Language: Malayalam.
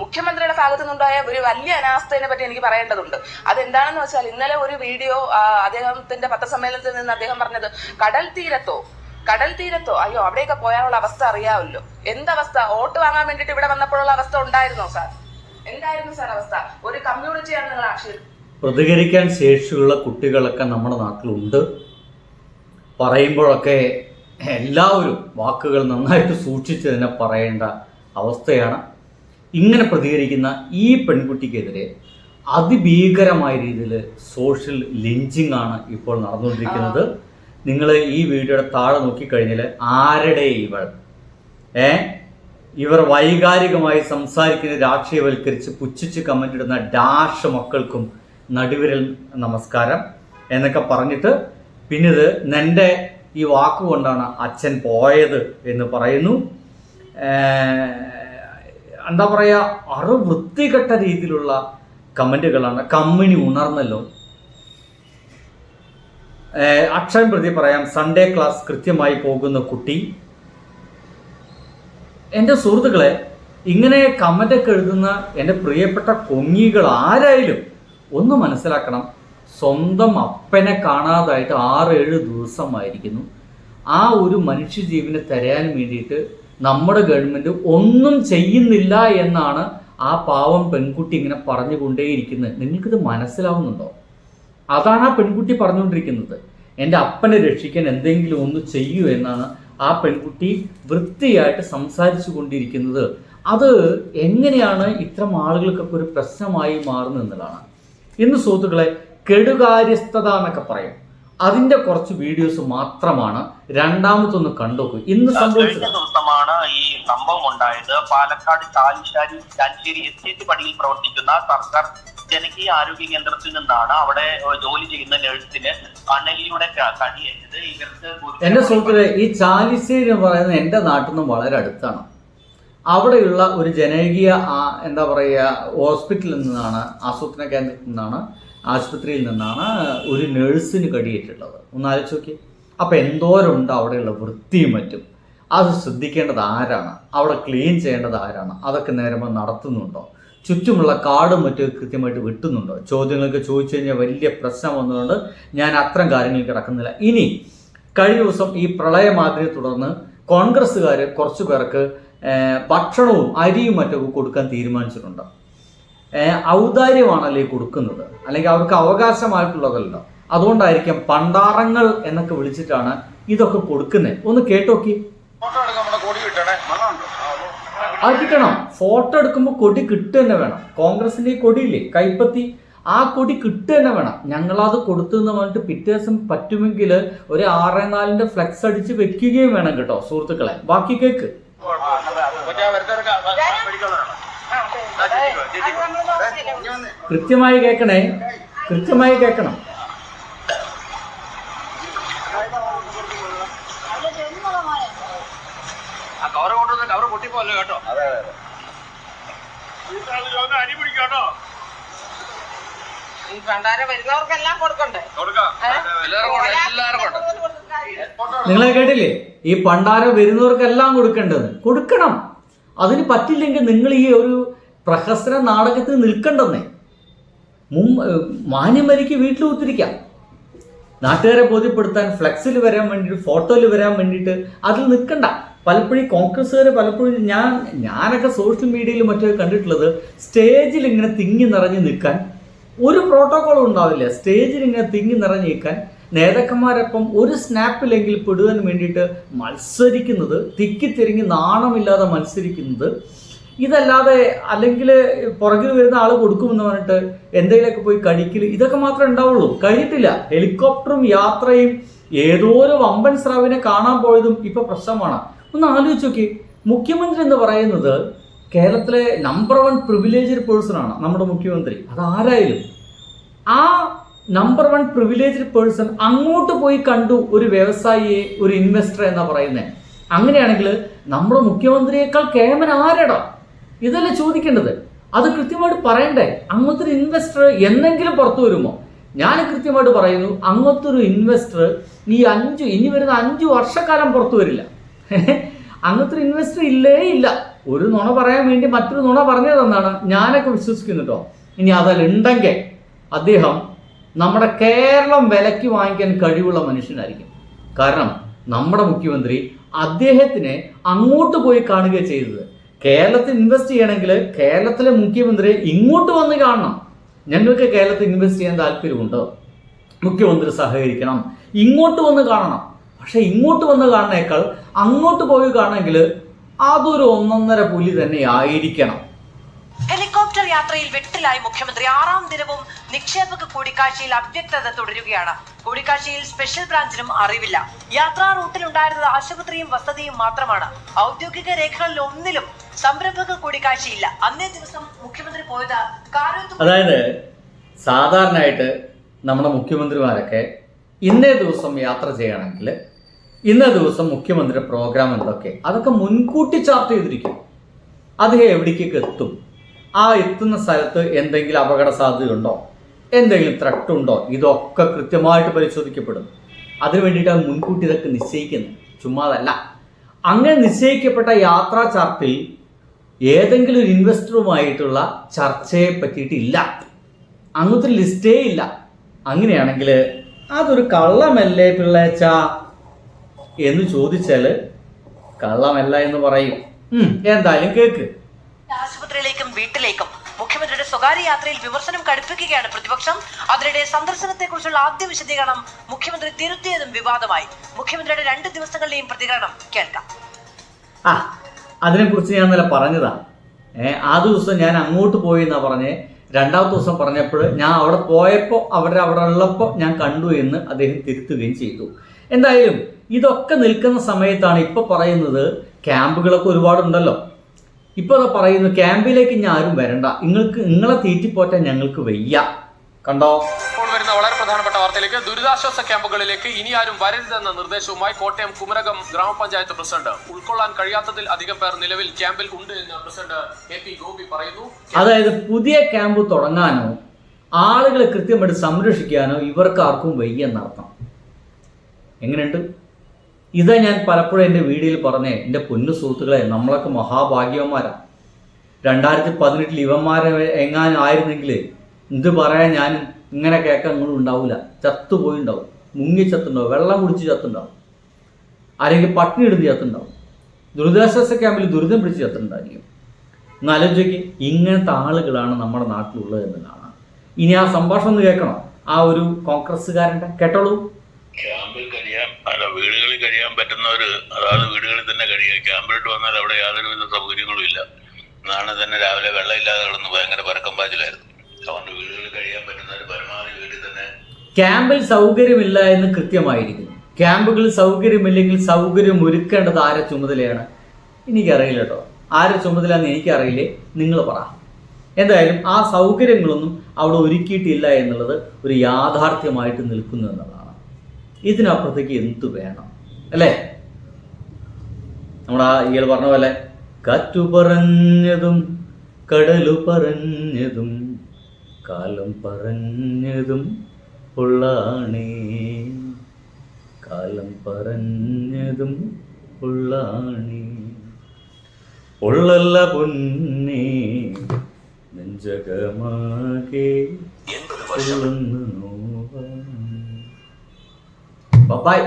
മുഖ്യമന്ത്രിയുടെ ഭാഗത്തു നിന്നുണ്ടായ ഒരു വലിയ അനാസ്ഥയെ പറ്റി എനിക്ക് പറയേണ്ടതുണ്ട്. അതെന്താണെന്ന് വെച്ചാൽ ഇന്നലെ ഒരു വീഡിയോ അദ്ദേഹത്തിന്റെ പത്രസമ്മേളനത്തിൽ നിന്ന് അദ്ദേഹം പറഞ്ഞത് കടൽ തീരത്തോ അയ്യോ അവിടെയൊക്കെ പോയാലുള്ള അവസ്ഥ അറിയാമല്ലോ. എന്തവസ്ഥ? വോട്ട് വാങ്ങാൻ വേണ്ടിട്ട് ഇവിടെ വന്നപ്പോഴുള്ള അവസ്ഥ ഉണ്ടായിരുന്നോ സാർ? എന്തായിരുന്നു സാർ അവസ്ഥ? ഒരു കമ്മ്യൂണിറ്റിയാണ് നിങ്ങൾ ആക്ഷേപിച്ചത്. പ്രതികരിക്കാൻ ശേഷിയുള്ള കുട്ടികളൊക്കെ നമ്മുടെ നാട്ടിലുണ്ട്. പറയുമ്പോഴൊക്കെ എല്ലാവരും വാക്കുകൾ നന്നായിട്ട് സൂക്ഷിച്ച് തന്നെ പറയേണ്ട അവസ്ഥയാണ്. ഇങ്ങനെ പ്രതികരിക്കുന്ന ഈ പെൺകുട്ടിക്കെതിരെ അതിഭീകരമായ രീതിയിൽ സോഷ്യൽ ലിഞ്ചിങ് ആണ് ഇപ്പോൾ നടന്നുകൊണ്ടിരിക്കുന്നത്. നിങ്ങൾ ഈ വീഡിയോയുടെ താഴെ നോക്കിക്കഴിഞ്ഞാൽ ആരുടെ ഇവർ വൈകാരികമായി സംസാരിക്കുന്ന രാഷ്ട്രീയവൽക്കരിച്ച് പുച്ഛിച്ച് കമൻ്റ് ഇടുന്ന ഡാഷ് മക്കൾക്കും നടുവിരൽ നമസ്കാരം എന്നൊക്കെ പറഞ്ഞിട്ട് പിന്നീട് നിൻ്റെ ഈ വാക്കുകൊണ്ടാണ് അച്ഛൻ പോയത് എന്ന് പറയുന്നു. എന്താ പറയുക, വൃത്തികെട്ട രീതിയിലുള്ള കമൻറ്റുകളാണ്. കമ്മിണി ഉണർന്നല്ലോ. അക്ഷരം പ്രതി പറയാം, സൺഡേ ക്ലാസ് കൃത്യമായി പോകുന്ന കുട്ടി. എൻ്റെ സുഹൃത്തുക്കളെ, ഇങ്ങനെ കമൻ്റൊക്കെ എഴുതുന്ന എൻ്റെ പ്രിയപ്പെട്ട കൊങ്ങികൾ ആരായാലും ഒന്ന് മനസ്സിലാക്കണം, സ്വന്തം അപ്പനെ കാണാതായിട്ട് 6-7 ദിവസമായിരിക്കുന്നു. ആ ഒരു മനുഷ്യജീവനെ തരാൻ വേണ്ടിയിട്ട് നമ്മുടെ ഗവൺമെൻറ് ഒന്നും ചെയ്യുന്നില്ല എന്നാണ് ആ പാവം പെൺകുട്ടി ഇങ്ങനെ പറഞ്ഞുകൊണ്ടേയിരിക്കുന്നത്. നിങ്ങൾക്കിത് മനസ്സിലാവുന്നുണ്ടോ? അതാണ് ആ പെൺകുട്ടി പറഞ്ഞുകൊണ്ടിരിക്കുന്നത്. എൻ്റെ അപ്പനെ രക്ഷിക്കാൻ എന്തെങ്കിലും ഒന്ന് ചെയ്യൂ എന്നാണ് ആ പെൺകുട്ടി വൃത്തിയായിട്ട് സംസാരിച്ചു കൊണ്ടിരിക്കുന്നത്. അത് എങ്ങനെയാണ് ഇത്തരം ആളുകൾക്കൊക്കെ ഒരു പ്രശ്നമായി മാറുന്നത് എന്നതാണ്. ഇന്ന് സുഹൃത്തുക്കളെ, കെടുകാര്യസ്ഥത എന്നൊക്കെ പറയും, അതിന്റെ കുറച്ച് വീഡിയോസ് മാത്രമാണ്. രണ്ടാമത്തൊന്ന് കണ്ടോക്കൂ. ഇന്ന് സംഭവിച്ച ദിവസമാണ് ഈ സംഭവം ഉണ്ടായത്. പാലക്കാട് ചാലിശ്ശേരി എസ്റ്റേറ്റ് പടിയിൽ പ്രവർത്തിക്കുന്ന സർക്കാർ ജനകീയ ആരോഗ്യ കേന്ദ്രത്തിൽ നിന്നാണ് അവിടെ ജോലി ചെയ്യുന്ന നഴ്സിന് അണലിയുടെ കടിയേറ്റത്. ഇവർക്ക് എന്റെ സുഹൃത്തുക്കളെ, ഈ ചാലിശ്ശേരി എന്ന് പറയുന്നത് എൻ്റെ നാട്ടിൽ നിന്നും വളരെ അടുത്താണ്. അവിടെയുള്ള ഒരു ജനകീയ എന്താ പറയുക ഹോസ്പിറ്റലിൽ നിന്നാണ്, ആസൂത്രണ കേന്ദ്രത്തിൽ നിന്നാണ്, ആശുപത്രിയിൽ നിന്നാണ് ഒരു നഴ്സിന് കടിയേറ്റുള്ളത്. ഒന്ന് ആലോചിച്ച് നോക്കി. അപ്പം എന്തോരമുണ്ട് അവിടെയുള്ള വൃത്തിയും മറ്റും. അത് ശ്രദ്ധിക്കേണ്ടത് ആരാണ്? അവിടെ ക്ലീൻ ചെയ്യേണ്ടത് ആരാണ്? അതൊക്കെ നേരമ്പോൾ നടത്തുന്നുണ്ടോ? ചുറ്റുമുള്ള കാടും മറ്റും കൃത്യമായിട്ട് വെട്ടുന്നുണ്ടോ? ചോദ്യങ്ങൾക്ക് ചോദിച്ചു കഴിഞ്ഞാൽ വലിയ പ്രശ്നം വന്നതുകൊണ്ട് ഞാൻ അത്തരം കാര്യങ്ങൾ കിടക്കുന്നില്ല. ഇനി കഴിഞ്ഞ ദിവസം ഈ പ്രളയമാതിരിയെ തുടർന്ന് കോൺഗ്രസ്സുകാർ കുറച്ചു പേർക്ക് ഭക്ഷണവും അരിയും മറ്റൊക്കെ കൊടുക്കാൻ തീരുമാനിച്ചിട്ടുണ്ട്. ഔദാര്യമാണല്ലേ കൊടുക്കുന്നത്, അല്ലെങ്കിൽ അവർക്ക് അവകാശമായിട്ടുള്ളതല്ലോ. അതുകൊണ്ടായിരിക്കും പണ്ടാറങ്ങൾ എന്നൊക്കെ വിളിച്ചിട്ടാണ് ഇതൊക്കെ കൊടുക്കുന്നത്. ഒന്ന് കേട്ടോക്കി. അത് കിട്ടണം. ഫോട്ടോ എടുക്കുമ്പോൾ കൊടി കിട്ടുക തന്നെ വേണം. കോൺഗ്രസിന്റെ ഈ കൊടിയില്ലേ, കൈപ്പത്തി, ആ കൊടി കിട്ടുക തന്നെ വേണം. ഞങ്ങളത് കൊടുത്തു എന്ന് പറഞ്ഞിട്ട് പിറ്റേ ദിവസം പറ്റുമെങ്കിൽ ഒരു 6-4 ഫ്ലെക്സ് അടിച്ച് വെക്കുകയും വേണം കേട്ടോ സുഹൃത്തുക്കളെ. ബാക്കി കേക്ക് കൃത്യമായി കേൾക്കണേ, കൃത്യമായി കേൾക്കണം. നിങ്ങളെ കേട്ടില്ലേ? ഈ പണ്ടാരം വരുന്നവർക്കെല്ലാം കൊടുക്കണം. അതിന് പറ്റില്ലെങ്കിൽ നിങ്ങൾ ഈ ഒരു പ്രഹസന നാടകത്തിൽ നിൽക്കണ്ടെന്നേ. മാന്യമരിക്ക് വീട്ടിൽ ഒത്തിരിക്കാം. നാട്ടുകാരെ ബോധ്യപ്പെടുത്താൻ ഫ്ലെക്സിൽ വരാൻ വേണ്ടിയിട്ട്, ഫോട്ടോയിൽ വരാൻ വേണ്ടിയിട്ട് അതിൽ നിൽക്കണ്ട. പലപ്പോഴും കോൺഗ്രസ്സുകാർ ഞാനൊക്കെ സോഷ്യൽ മീഡിയയിൽ മറ്റൊക്കെ കണ്ടിട്ടുള്ളത്, സ്റ്റേജിൽ ഇങ്ങനെ തിങ്ങി നിറഞ്ഞ് നിൽക്കാൻ ഒരു പ്രോട്ടോക്കോളും ഉണ്ടാവില്ല. സ്റ്റേജിൽ ഇങ്ങനെ തിങ്ങി നിറഞ്ഞ് നിൽക്കാൻ നേതാക്കന്മാരൊപ്പം ഒരു സ്നാപ്പിലെങ്കിൽ പെടുവാൻ വേണ്ടിയിട്ട് മത്സരിക്കുന്നത്, തിക്കിത്തിരിങ്ങി നാണമില്ലാതെ മത്സരിക്കുന്നത്. ഇതല്ലാതെ അല്ലെങ്കിൽ പുറകിൽ വരുന്ന ആൾ കൊടുക്കുമെന്ന് പറഞ്ഞിട്ട് എന്തെങ്കിലുമൊക്കെ പോയി കഴിക്കൽ, ഇതൊക്കെ മാത്രമേ ഉണ്ടാവുള്ളൂ. കഴിഞ്ഞിട്ടില്ല. ഹെലികോപ്റ്ററും യാത്രയും ഏതോ ഒരു വമ്പൻ സ്രാവിനെ കാണാൻ പോയതും ഇപ്പൊ പ്രശ്നമാണ്. ഒന്ന് ആലോചിച്ച് നോക്കി. മുഖ്യമന്ത്രി എന്ന് പറയുന്നത് കേരളത്തിലെ നമ്പർ 1 പ്രിവിലേജ്ഡ് പേഴ്സൺ ആണ് നമ്മുടെ മുഖ്യമന്ത്രി. അതാരായാലും ആ നമ്പർ 1 പ്രിവിലേജ്ഡ് പേഴ്സൺ അങ്ങോട്ട് പോയി കണ്ടു ഒരു വ്യവസായിയെ, ഒരു ഇൻവെസ്റ്റർ എന്നാ പറയുന്നത്. അങ്ങനെയാണെങ്കിൽ നമ്മുടെ മുഖ്യമന്ത്രിയേക്കാൾ കേമൻ ആരടാ? ഇതല്ലേ ചോദിക്കേണ്ടത്. അത് കൃത്യമായിട്ട് പറയണ്ടേ. അങ്ങനത്തെ ഒരു ഇൻവെസ്റ്റർ എന്നെങ്കിലും പുറത്തു വരുമോ? ഞാൻ കൃത്യമായിട്ട് പറയുന്നു, അങ്ങനത്തെ ഒരു ഇൻവെസ്റ്റർ ഇനി വരുന്ന 5 വർഷക്കാലം പുറത്തു വരില്ല. അങ്ങനത്തെ ഒരു ഇൻവെസ്റ്റർ ഇല്ല. ഒരു നുണ പറയാൻ വേണ്ടി മറ്റൊരു നുണ പറഞ്ഞതെന്നാണ് ഞാനൊക്കെ വിശ്വസിക്കുന്നു കേട്ടോ. ഇനി അതിലുണ്ടെങ്കിൽ അദ്ദേഹം നമ്മുടെ കേരളം വിലയ്ക്ക് വാങ്ങിക്കാൻ കഴിവുള്ള മനുഷ്യനായിരിക്കും. കാരണം നമ്മുടെ മുഖ്യമന്ത്രി അദ്ദേഹത്തിനെ അങ്ങോട്ട് പോയി കാണുക ചെയ്തത്. കേരളത്തിൽ ഇൻവെസ്റ്റ് ചെയ്യണമെങ്കിൽ കേരളത്തിലെ മുഖ്യമന്ത്രി ഇങ്ങോട്ട് വന്ന് കാണണം. ഞങ്ങൾക്ക് കേരളത്തിൽ ഇൻവെസ്റ്റ് ചെയ്യാൻ താല്പര്യമുണ്ട്, മുഖ്യമന്ത്രി സഹകരിക്കണം, ഇങ്ങോട്ട് വന്ന് കാണണം. പക്ഷെ ഇങ്ങോട്ട് വന്ന് കാണുന്നേക്കാൾ അങ്ങോട്ട് പോയി കാണണമെങ്കിൽ അതൊരു 1.5 പുലി തന്നെ ആയിരിക്കണം. ഹെലികോപ്റ്റർ യാത്രയിൽ വെട്ടിലായി മുഖ്യമന്ത്രി. 6ാം ദിനവും നിക്ഷേപക കൂടിക്കാഴ്ചയിൽ അവ്യക്തത തുടരുകയാണ്. കൂടിക്കാഴ്ചയിൽ സ്പെഷ്യൽ ബ്രാഞ്ചിനും അറിവില്ല. യാത്രാ റൂട്ടിലുണ്ടായിരുന്നത് ആശുപത്രിയും വസതിയും മാത്രമാണ്. ഔദ്യോഗിക രേഖകളിൽ ഒന്നിലും സംരംഭക കൂടിക്കാഴ്ചയില്ല. അന്നേ ദിവസം മുഖ്യമന്ത്രി പോയത് അതായത് സാധാരണയായിട്ട് നമ്മുടെ മുഖ്യമന്ത്രിമാരൊക്കെ ഇന്നേ ദിവസം യാത്ര ചെയ്യണമെങ്കിൽ ഇന്നേ ദിവസം മുഖ്യമന്ത്രിയുടെ പ്രോഗ്രാം എന്തൊക്കെ അതൊക്കെ മുൻകൂട്ടി ചാർട്ട് ചെയ്തിരിക്കും. അദ്ദേഹം എവിടേക്കൊക്കെ എത്തും, ആ എത്തുന്ന സ്ഥലത്ത് എന്തെങ്കിലും അപകട സാധ്യതയുണ്ടോ, എന്തെങ്കിലും ത്രട്ട് ഉണ്ടോ, ഇതൊക്കെ കൃത്യമായിട്ട് പരിശോധിക്കപ്പെടും. അതിനു വേണ്ടിയിട്ടാണ് മുൻകൂട്ടി ഇതൊക്കെ നിശ്ചയിക്കുന്നത്, ചുമ്മാതല്ല. അങ്ങനെ നിശ്ചയിക്കപ്പെട്ട യാത്രാ ചാർട്ടിൽ ഏതെങ്കിലും ഒരു ഇൻവെസ്റ്ററുമായിട്ടുള്ള ചർച്ചയെ പറ്റിയിട്ടില്ല, അങ്ങനത്തെ ലിസ്റ്റേ ഇല്ല. അങ്ങനെയാണെങ്കിൽ അതൊരു കള്ളമല്ലേ പിള്ളേച്ച എന്ന് ചോദിച്ചാൽ കള്ളമല്ല എന്ന് പറയും. എന്തായാലും കേക്ക്. ആശുപത്രിയിലേക്കും വീട്ടിലേക്കും മുഖ്യമന്ത്രിയുടെ സ്വകാര്യ യാത്രയിൽ വിമർശനം കടുപ്പിക്കുകയാണ് പ്രതിപക്ഷം. അതിനിടെ സന്ദർശനത്തെക്കുറിച്ചുള്ള ആദ്യ വിശദീകരണം മുഖ്യമന്ത്രി തിരുത്തിയതും വിവാദമായി. മുഖ്യമന്ത്രിയുടെ 2 ദിവസങ്ങളിലെയും പ്രതികരണം കേൾക്കാം. അതിനെക്കുറിച്ച് ഞാൻ ഇന്നലെ പറഞ്ഞതാണ്. ആ ദിവസം ഞാൻ അങ്ങോട്ട് പോയി എന്നാ പറഞ്ഞേ. 2ാമത്തെ ദിവസം പറഞ്ഞപ്പോൾ ഞാൻ അവിടെ പോയപ്പോൾ അവിടെ ഉള്ളപ്പോൾ ഞാൻ കണ്ടു എന്ന് അദ്ദേഹം തിരുത്തുകയും ചെയ്തു. എന്തായാലും ഇതൊക്കെ നിൽക്കുന്ന സമയത്താണ് ഇപ്പോൾ പറയുന്നത് ക്യാമ്പുകളൊക്കെ ഒരുപാടുണ്ടല്ലോ. ഇപ്പോൾ പറയുന്നു ക്യാമ്പിലേക്ക് ഇനി ആരും വരണ്ട, നിങ്ങളെ തീറ്റിപ്പോറ്റാൻ ഞങ്ങൾക്ക് വയ്യ. കണ്ടോ? ഇപ്പോൾ വരുന്ന വളരെ പ്രധാനപ്പെട്ട വാർത്തയിലേക്ക്. ദുരിതാശ്വാസ ക്യാമ്പുകളിലേക്ക് ഇനി ആരും വരരുതെന്ന നിർദ്ദേശവുമായി കോട്ടയം കുമരകം ഗ്രാമപഞ്ചായത്ത് പ്രസിഡന്റ്. ഉൾക്കൊള്ളാൻ കഴിയാത്തതിൽ അധികം പേർ നിലവിൽ ക്യാമ്പിൽ ഉണ്ട് എന്ന് പ്രസിഡന്റ് AP ഗോപി പറയുന്നു. അതായത് പുതിയ ക്യാമ്പ് തുടങ്ങാനോ ആളുകളെ കൃത്യമായിട്ട് സംരക്ഷിക്കാനോ ഇവർക്ക് ആർക്കും വയ്യ എന്നർത്ഥം. എങ്ങനെയുണ്ട്? ഇതാ ഞാൻ പലപ്പോഴും എൻ്റെ വീഡിയോയിൽ പറഞ്ഞേ, എൻ്റെ പൊന്നു സുഹൃത്തുക്കളെ, നമ്മളൊക്കെ മഹാഭാഗ്യവന്മാരാണ്. 2018 ഇവന്മാരെ എങ്ങാനും ആയിരുന്നെങ്കിൽ എന്ത് പറയാൻ, ഞാൻ ഇങ്ങനെ കേൾക്കാൻ ഒന്നും ഉണ്ടാവില്ല. ചത്തുപോയി ഉണ്ടാവും, മുങ്ങി ചത്തുണ്ടാവും, വെള്ളം കുടിച്ച് ചത്തുണ്ടാവും, ആരെങ്കിലും പട്ടിണി എടുത്ത് ചത്തുണ്ടാവും, ദുരിതാശ്വാസ ക്യാമ്പിൽ ദുരിതം പിടിച്ച് ചത്തുണ്ടായിരിക്കും. ഒന്ന് ആലോചിക്ക്, ഇങ്ങനത്തെ ആളുകളാണ് നമ്മുടെ നാട്ടിലുള്ളത് എന്നതാണ്. ഇനി ആ സംഭാഷണം ഒന്ന് കേൾക്കണം, ആ ഒരു കോൺഗ്രസ്സുകാരൻ്റെ. കേട്ടോളൂ. ക്യാമ്പിൽ കഴിയാൻ വീടുകളിൽ കഴിയാൻ പറ്റുന്നവര് അതായത് വീടുകളിൽ തന്നെ കഴിയുക. ക്യാമ്പിലോട്ട് വന്നാൽ അവിടെ യാതൊരുവിധ സൗകര്യങ്ങളും ഇല്ല. നാളെ തന്നെ രാവിലെ വെള്ളം ഇല്ലാതെ കിടന്ന് ഭയങ്കര പരക്കം പാച്ചിലായിരുന്നു. അതുകൊണ്ട് വീടുകളിൽ കഴിയാൻ പറ്റുന്നവര് പരമാവധി വീട്ടിൽ തന്നെ. ക്യാമ്പിൽ സൗകര്യമില്ല എന്ന് കൃത്യമായിരിക്കുന്നു. ക്യാമ്പുകളിൽ സൗകര്യമില്ലെങ്കിൽ സൗകര്യം ഒരുക്കേണ്ടത് ആരെ ചുമതലയാണ്? എനിക്കറിയില്ല കേട്ടോ. ആരെ ചുമതലയാണെന്ന് എനിക്കറിയില്ലേ, നിങ്ങൾ പറ. എന്തായാലും ആ സൗകര്യങ്ങളൊന്നും അവിടെ ഒരുക്കിയിട്ടില്ല എന്നുള്ളത് ഒരു യാഥാർത്ഥ്യമായിട്ട് നിൽക്കുന്നു എന്നുള്ളതാണ്. ഇതിനപ്പുറത്തേക്ക് എന്തു വേണം അല്ലേ? നമ്മുടെ ഇയാൾ പറഞ്ഞ പോലെ കാറ്റു പറഞ്ഞതും കടലു പറഞ്ഞതും കാലം പറഞ്ഞതും ഉള്ളാണേ, കാലം പറഞ്ഞതും ഉള്ളാണേ, ഉള്ളല്ല പൊന്നേ നെഞ്ചകമാകെ ഉള്ളെന്ന് നോവാ. Bye-bye.